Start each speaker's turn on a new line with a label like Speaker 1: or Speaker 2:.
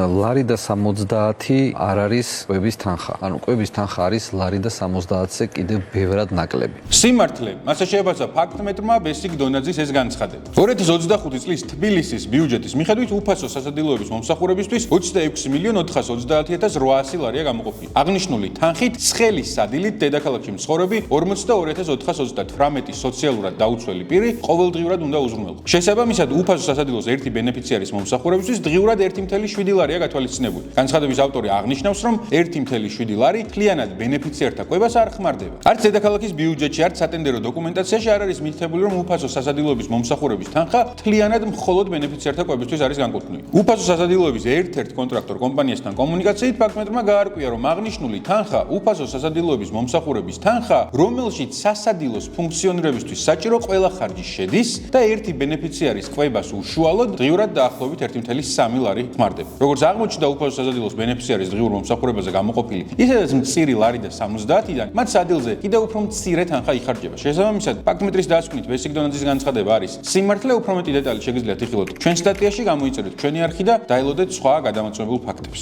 Speaker 1: ლარი და 70 არ არის კვების თანხა. ანუ კვების თანხა არის ლარი და 70-ზე კიდევ ბევრად ნაკლები.
Speaker 2: სიმართლე, მასე შეებაცა ფაქტმეტრმა ბესიკ დონაძის ეს განცხადება. 2025 წლის თბილისის ბიუჯეტის მიხედვით უფასო სასადილოების მომსახურებისთვის 26.430.800 ლარია გამოყოფილი. აღნიშნული თანხით ცხელის სადილით დედაქალაქში მცხოვრები 42.438 სოციალურად დაუცველი პირი ყოველდღიურად უნდა უზრუნველყო. შესაბამისად, უფასო სასადილოს ერთი ბენეფიციარის მომსახურებისთვის დღიურად 1.7 ლარია გათვალისწინებული. განცხადების ავტორი აღნიშნავს, რომ 1.7 ლარი მთლიანად ბენეფიციართა კვებას არ ხმარდება. არც დედაქალაქის ბიუჯეტში, არც სატენდერო დოკუმენტაციაში არ არის მითითებული, რომ უფასო სასადილოების მომსახურების თანხა მთლიანად მხოლოდ ბენეფიციართა კვებისთვის არის განკუთვნილი. უფასო სასადილოების ერთ-ერთ კონტრაქტორ კომპანიასთან კომუნიკაციით ფაქტმეტრმა გაარკვია, რომ აღნიშნული თანხა უფასო სასადილოების მომსახურების თანხა, რომელშიც სასადილოს ფუნქციონირებისთვის საჭირო ყველა ხარჯი შედის და ერთი ბენეფიციარის კვებას უშუალოდ დღიურად დაახლოებით 1.3 ლარი ხმარდება. როგორც აღმოჩნდა უფასო სასადილოს ბენეფიციარის დღიურ მომსახურებაზე გამოყოფილი, ისედაც მწირი ლარი და 70-დან მათ სადილზე კიდევ უფრო მცირე თანხა იხარჯება. შესაბამისად, ფაქტმეტრის დასკვნით ბესიკ დონაძის განცხადება არის სიმართლე, უფრო მეტი დეტალი შეგიძლიათ იხილოთ ჩვენ სტატიაში, გამოიწერეთ ჩვენი არხი და დაელოდეთ სხვა გადამოწმებულ ფაქტებს.